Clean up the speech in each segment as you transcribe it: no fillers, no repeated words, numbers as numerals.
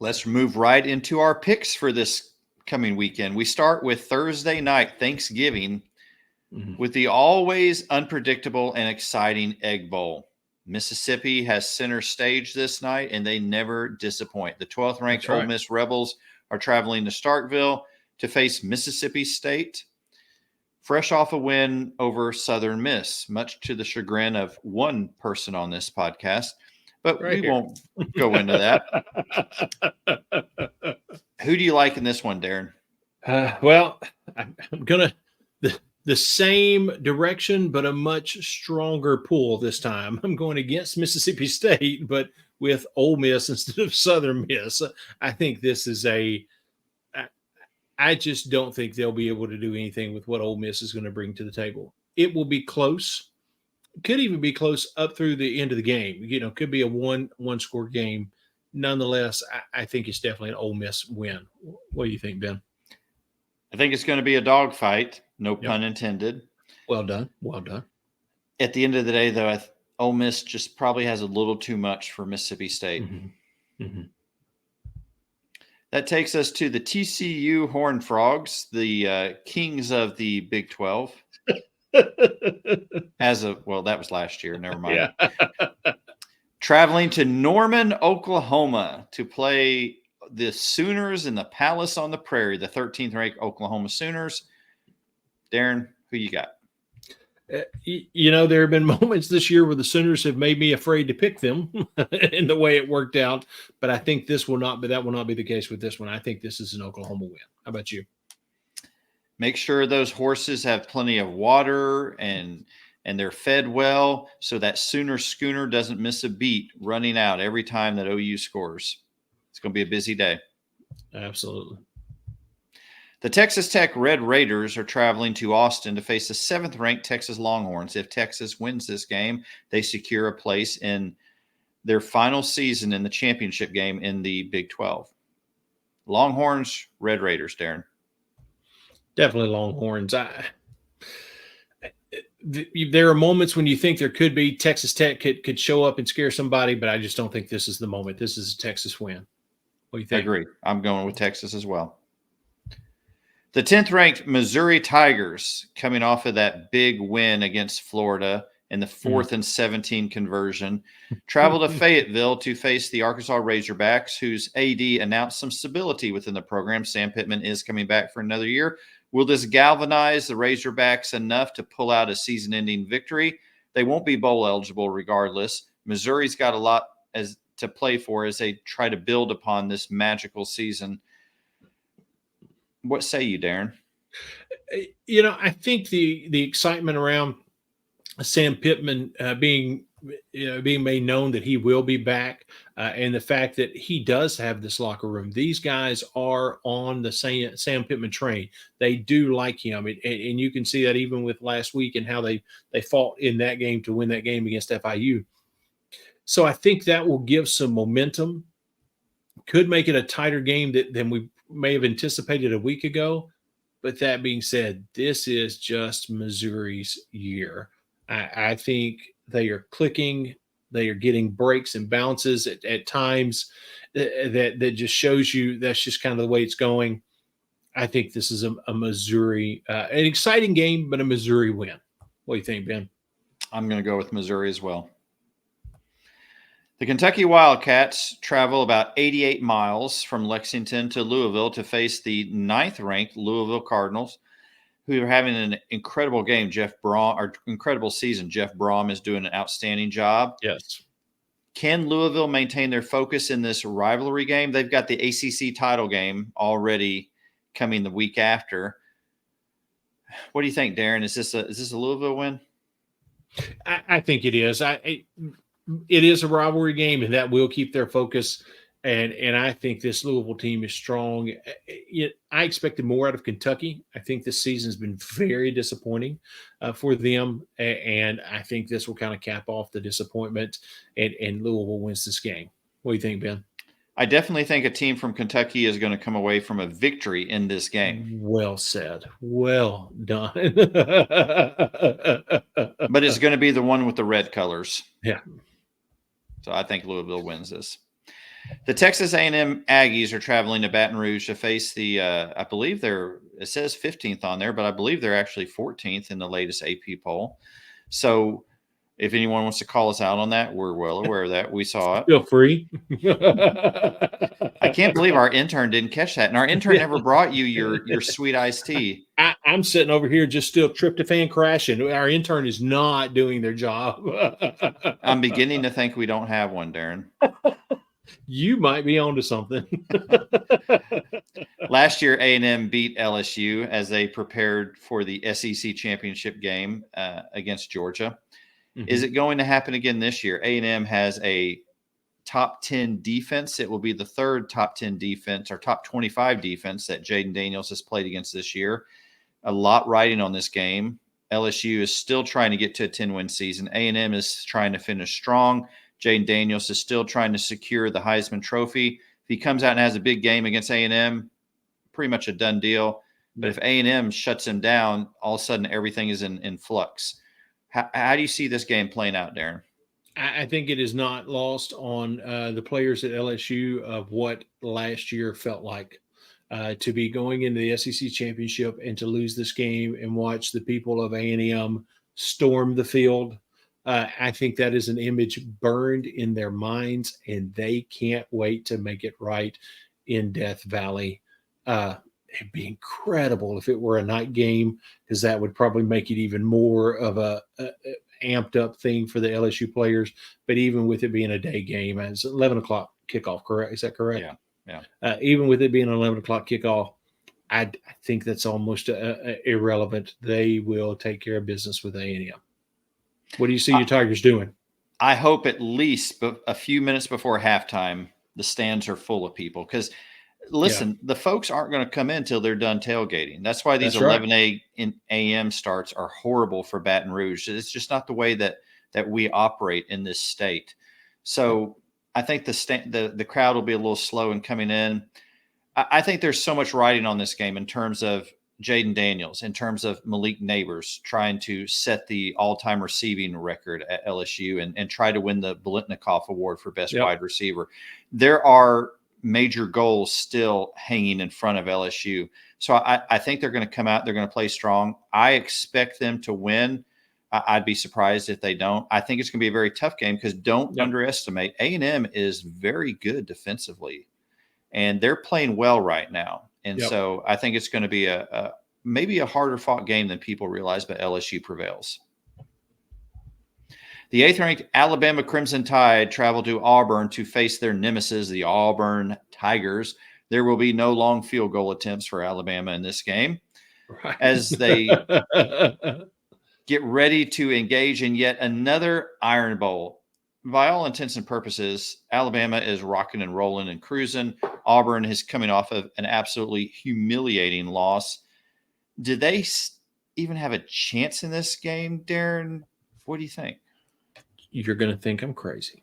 Let's move right into our picks for this coming weekend. We start with Thursday night, Thanksgiving, with the always unpredictable and exciting Egg Bowl. Mississippi has center stage this night, and they never disappoint. The 12th ranked Ole Miss Rebels are traveling to Starkville to face Mississippi State, fresh off a win over Southern Miss, much to the chagrin of one person on this podcast. But we won't go into that. Who do you like in this one, Darren? Well, I'm going to the same direction, but a much stronger pull this time. I'm going against Mississippi State, but with Ole Miss instead of Southern Miss. I think this is I just don't think they'll be able to do anything with what Ole Miss is going to bring to the table. It will be close. Could even be close up through the end of the game. You know, could be a one-score game. Nonetheless, I think it's definitely an Ole Miss win. What do you think, Ben? I think it's going to be a dogfight. No pun intended. Well done. Well done. At the end of the day, though, Ole Miss just probably has a little too much for Mississippi State. That takes us to the TCU Horned Frogs, the kings of the Big 12. That was last year. Never mind. Yeah. Traveling to Norman, Oklahoma to play the Sooners in the Palace on the Prairie, the 13th ranked Oklahoma Sooners. Darren, who you got? You know, there have been moments this year where the Sooners have made me afraid to pick them in the way it worked out. But I think that will not be the case with this one. I think this is an Oklahoma win. How about you? Make sure those horses have plenty of water and they're fed well so that Sooner schooner doesn't miss a beat running out every time that OU scores. It's going to be a busy day. Absolutely. The Texas Tech Red Raiders are traveling to Austin to face the 7th-ranked Texas Longhorns. If Texas wins this game, they secure a place in their final season in the championship game in the Big 12. Longhorns, Red Raiders, Darren. Definitely Longhorns. There are moments when you think there could be Texas Tech could show up and scare somebody, but I just don't think this is the moment. This is a Texas win. What do you think? I agree. I'm going with Texas as well. The 10th-ranked Missouri Tigers, coming off of that big win against Florida in the 4th and 17 conversion, travel to Fayetteville to face the Arkansas Razorbacks, whose AD announced some stability within the program. Sam Pittman is coming back for another year. Will this galvanize the Razorbacks enough to pull out a season-ending victory? They won't be bowl eligible regardless. Missouri's got a lot to play for as they try to build upon this magical season. What say you, Darren? You know, I think the excitement around Sam Pittman being made known that he will be back, and the fact that he does have this locker room. These guys are on the Sam Pittman train. They do like him, and you can see that even with last week and how they fought in that game to win that game against FIU. So I think that will give some momentum. Could make it a tighter game than we may have anticipated a week ago. But that being said, this is just Missouri's year. I think they are clicking. They are getting breaks and bounces at times that just shows you that's just kind of the way it's going. I think this is a Missouri, an exciting game, but a Missouri win. What do you think, Ben? I'm going to go with Missouri as well. The Kentucky Wildcats travel about 88 miles from Lexington to Louisville to face the 9th-ranked Louisville Cardinals, who are having an incredible game. Incredible season. Jeff Brom is doing an outstanding job. Yes. Can Louisville maintain their focus in this rivalry game? They've got the ACC title game already coming the week after. What do you think, Darren? Is this a Louisville win? I think it is. It is a rivalry game, and that will keep their focus. And I think this Louisville team is strong. I expected more out of Kentucky. I think this season has been very disappointing for them, and I think this will kind of cap off the disappointment, and Louisville wins this game. What do you think, Ben? I definitely think a team from Kentucky is going to come away from a victory in this game. Well said. Well done. But it's going to be the one with the red colors. Yeah. So I think Louisville wins this. The Texas A&M Aggies are traveling to Baton Rouge to face the, I believe it says 15th on there, but I believe they're actually 14th in the latest AP poll. So if anyone wants to call us out on that, we're well aware of that. We saw it. Feel free. I can't believe our intern didn't catch that. And our intern never brought you your sweet iced tea. I'm sitting over here just still tryptophan crashing. Our intern is not doing their job. I'm beginning to think we don't have one, Darren. You might be onto something. Last year, A&M beat LSU as they prepared for the SEC championship game against Georgia. Mm-hmm. Is it going to happen again this year? A&M has a top 10 defense. It will be the third top 10 defense or top 25 defense that Jaden Daniels has played against this year. A lot riding on this game. LSU is still trying to get to a 10-win season. A&M is trying to finish strong. Jaden Daniels is still trying to secure the Heisman Trophy. If he comes out and has a big game against A&M, pretty much a done deal. But if A&M shuts him down, all of a sudden everything is in flux. How do you see this game playing out, Darren? I think it is not lost on the players at LSU of what last year felt like. To be going into the SEC championship and to lose this game and watch the people of A&M storm the field. I think that is an image burned in their minds, and they can't wait to make it right in Death Valley. It'd be incredible if it were a night game, because that would probably make it even more of a amped up thing for the LSU players. But even with it being a day game, it's 11 o'clock kickoff, correct? Is that correct? Yeah. Even with it being an 11 o'clock kickoff, I think that's almost irrelevant. They will take care of business with A&M. What do you see your Tigers doing? I hope at least a few minutes before halftime, the stands are full of people. Because, listen, the folks aren't going to come in until they're done tailgating. That's why these 11 a.m. starts are horrible for Baton Rouge. It's just not the way that we operate in this state. So I think the crowd will be a little slow in coming in. I think there's so much riding on this game in terms of Jaden Daniels, in terms of Malik Neighbors trying to set the all-time receiving record at LSU and try to win the Biletnikoff Award for best wide receiver. There are major goals still hanging in front of LSU. So I think they're going to come out. They're going to play strong. I expect them to win. I'd be surprised if they don't. I think it's going to be a very tough game because don't underestimate. A&M is very good defensively, and they're playing well right now. And so I think it's going to be maybe a harder fought game than people realize, but LSU prevails. The 8th-ranked Alabama Crimson Tide travel to Auburn to face their nemesis, the Auburn Tigers. There will be no long field goal attempts for Alabama in this game as they get ready to engage in yet another Iron Bowl. By all intents and purposes, Alabama is rocking and rolling and cruising. Auburn is coming off of an absolutely humiliating loss. Did they even have a chance in this game, Darren? What do you think? You're going to think I'm crazy.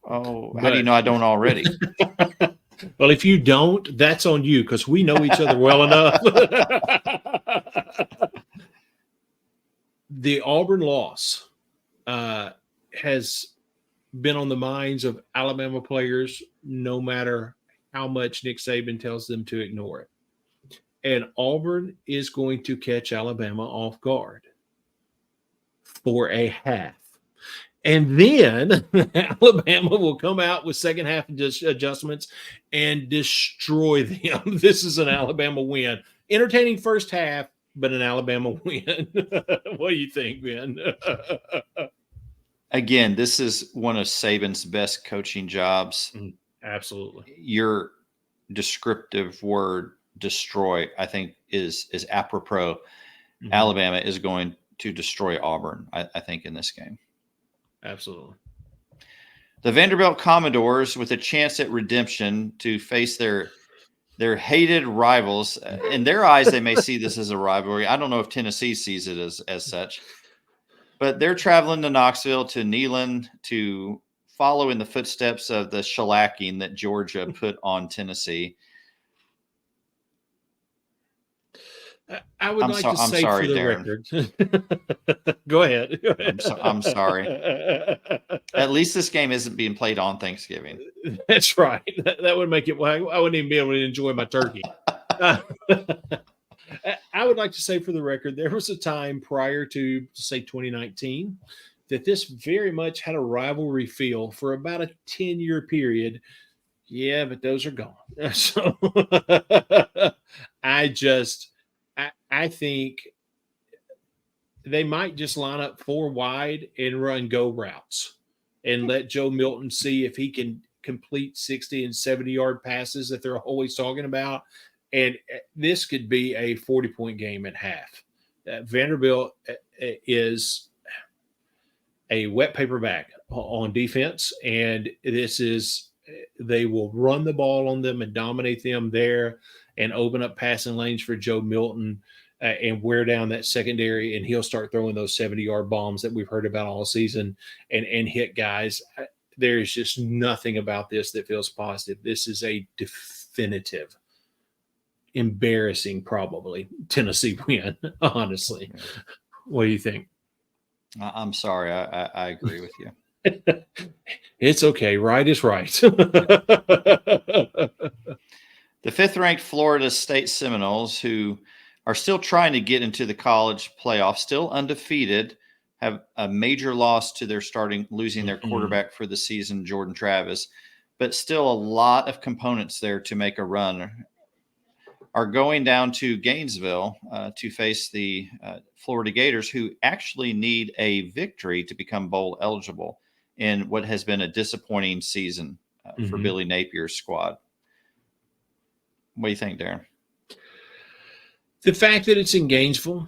Oh, how do you know I don't already? Well, if you don't, that's on you because we know each other well enough. The Auburn loss has been on the minds of Alabama players no matter how much Nick Saban tells them to ignore it. And Auburn is going to catch Alabama off guard for a half. And then Alabama will come out with second half adjustments and destroy them. This is an Alabama win. Entertaining first half, but an Alabama win. What do you think, Ben? Again, this is one of Saban's best coaching jobs. Absolutely. Your descriptive word, destroy, I think is apropos. Mm-hmm. Alabama is going to destroy Auburn, I think, in this game. Absolutely. The Vanderbilt Commodores, with a chance at redemption to face their hated rivals. In their eyes, they may see this as a rivalry. I don't know if Tennessee sees it as such. But they're traveling to Knoxville, to Neyland, to follow in the footsteps of the shellacking that Georgia put on Tennessee. I would like to I'm say for sorry, the Darren. record. Go ahead. I'm sorry. At least this game isn't being played on Thanksgiving. That's right. That would make it. Well, I wouldn't even be able to enjoy my turkey. I would like to say for the record, there was a time prior to say 2019 that this very much had a rivalry feel for about a 10-year period. Yeah, but those are gone. So I just, I think they might just line up 4 wide and run go routes and let Joe Milton see if he can complete 60 and 70-yard passes that they're always talking about. And this could be a 40-point game at half. Vanderbilt is a wet paper bag on defense, and they will run the ball on them and dominate them there and open up passing lanes for Joe Milton and wear down that secondary, and he'll start throwing those 70-yard bombs that we've heard about all season and hit guys. There's just nothing about this that feels positive. This is a definitive, embarrassing, probably Tennessee win, honestly. What do you think? I'm sorry. I agree with you. It's okay. Right is right. The 5th-ranked Florida State Seminoles, who are still trying to get into the college playoff, still undefeated, have a major loss to losing their quarterback for the season, Jordan Travis, but still a lot of components there to make a run, are going down to Gainesville to face the Florida Gators, who actually need a victory to become bowl eligible in what has been a disappointing season for Billy Napier's squad. What do you think, Darren? The fact that it's in Gainesville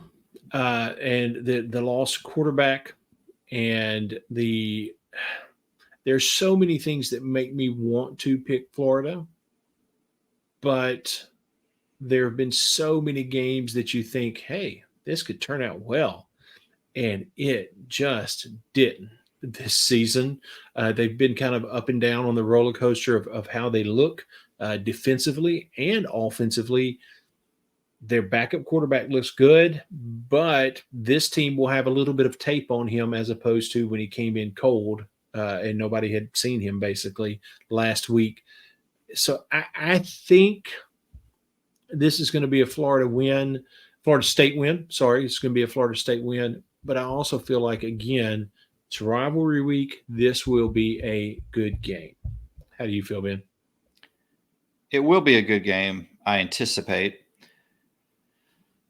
and the lost quarterback and there's so many things that make me want to pick Florida, but there have been so many games that you think, hey, this could turn out well. And it just didn't this season. They've been kind of up and down on the roller coaster of how they look defensively and offensively. Their backup quarterback looks good, but this team will have a little bit of tape on him as opposed to when he came in cold and nobody had seen him basically last week. So I think this is going to be a Florida State win. Sorry, it's going to be a Florida State win. But I also feel like, again, it's rivalry week. This will be a good game. How do you feel, Ben? It will be a good game, I anticipate.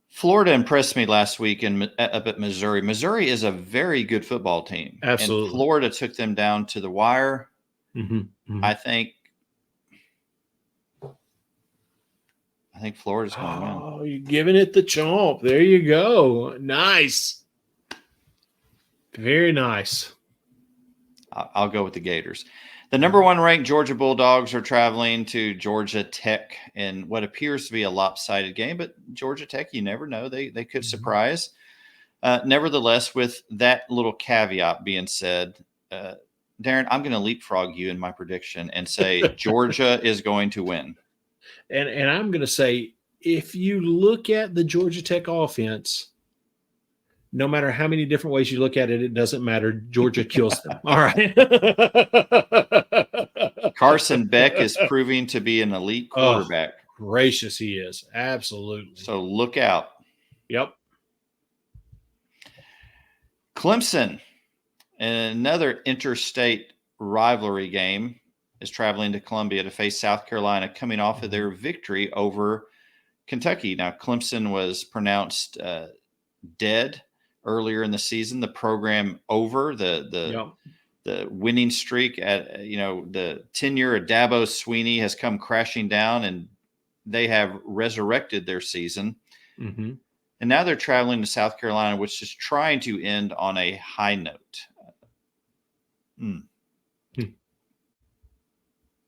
Florida impressed me last week up at Missouri. Missouri is a very good football team. Absolutely. And Florida took them down to the wire. I think Florida's going to win. Oh, you're giving it the chomp. There you go. Nice. Very nice. I'll go with the Gators. The number 1 ranked Georgia Bulldogs are traveling to Georgia Tech in what appears to be a lopsided game, but Georgia Tech, you never know. They could surprise. Nevertheless, with that little caveat being said, Darren, I'm going to leapfrog you in my prediction and say Georgia is going to win. And I'm going to say, if you look at the Georgia Tech offense, no matter how many different ways you look at it, it doesn't matter. Georgia kills them. All right. Carson Beck is proving to be an elite quarterback. Oh, gracious, he is. Absolutely. So look out. Yep. Clemson, another interstate rivalry game, is traveling to Columbia to face South Carolina, coming off of their victory over Kentucky. Now, Clemson was pronounced dead earlier in the season. The program over, the winning streak at the tenure of Dabo Swinney has come crashing down, and they have resurrected their season. And now they're traveling to South Carolina, which is trying to end on a high note.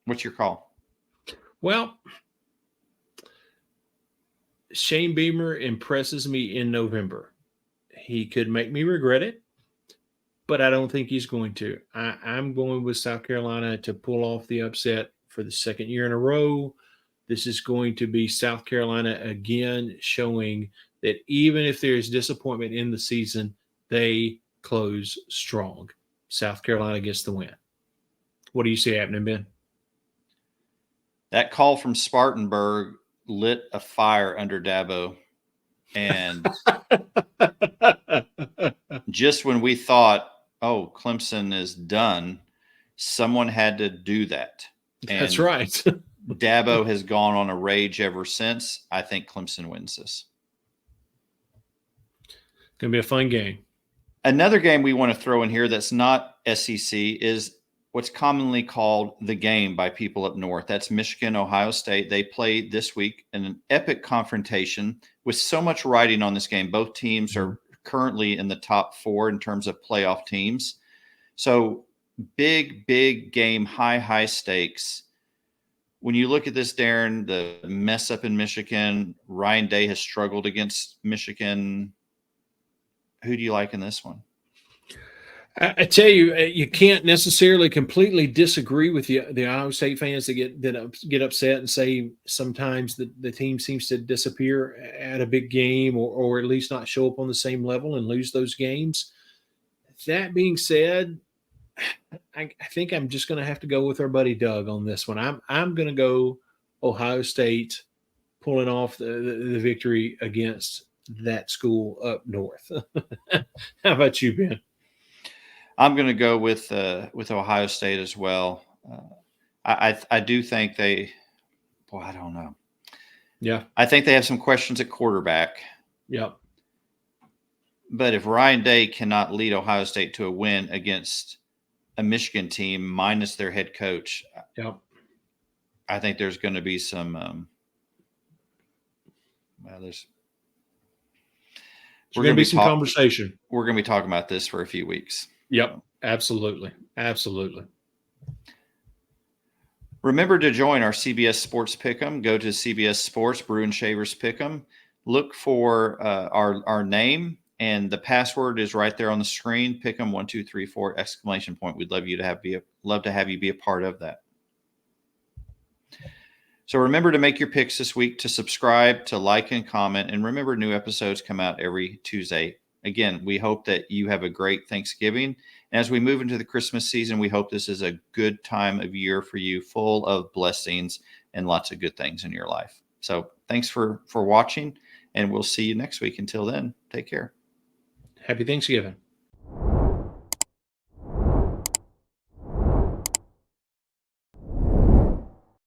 What's your call? Well, Shane Beamer impresses me in November. He could make me regret it, but I don't think he's going to. I'm going with South Carolina to pull off the upset for the second year in a row. This is going to be South Carolina again showing that even if there is disappointment in the season, they close strong. South Carolina gets the win. What do you see happening, Ben? That call from Spartanburg lit a fire under Dabo. And just when we thought, oh, Clemson is done, someone had to do that. And that's right. Dabo has gone on a rage ever since. I think Clemson wins this. Going to be a fun game. Another game we want to throw in here that's not SEC is what's commonly called the game by people up north. That's Michigan, Ohio State. They played this week in an epic confrontation with so much riding on this game. Both teams are currently in the top 4 in terms of playoff teams. So big game, high stakes. When you look at this, Darren, the mess up in Michigan, Ryan Day has struggled against Michigan. Who do you like in this one? I tell you, you can't necessarily completely disagree with the Ohio State fans that get upset and say sometimes the team seems to disappear at a big game or at least not show up on the same level and lose those games. That being said, I think I'm just going to have to go with our buddy Doug on this one. I'm going to go Ohio State pulling off the victory against that school up north. How about you, Ben? I'm going to go with Ohio State as well. I do think I don't know. Yeah. I think they have some questions at quarterback. Yep. But if Ryan Day cannot lead Ohio State to a win against a Michigan team minus their head coach, yep, I think there's going to be some there's going to be some conversation. We're going to be talking about this for a few weeks. Yep, absolutely. Remember to join our CBS Sports Pick'em. Go to CBS Sports, Brew and Shavers Pick'em. Look for our name, and the password is right there on the screen. Pick'em 1234 exclamation point. We'd love to have you be a part of that. So remember to make your picks this week, to subscribe, to like and comment, and remember new episodes come out every Tuesday. Again, we hope that you have a great Thanksgiving. And as we move into the Christmas season, we hope this is a good time of year for you, full of blessings and lots of good things in your life. So thanks for watching, and we'll see you next week. Until then, take care. Happy Thanksgiving.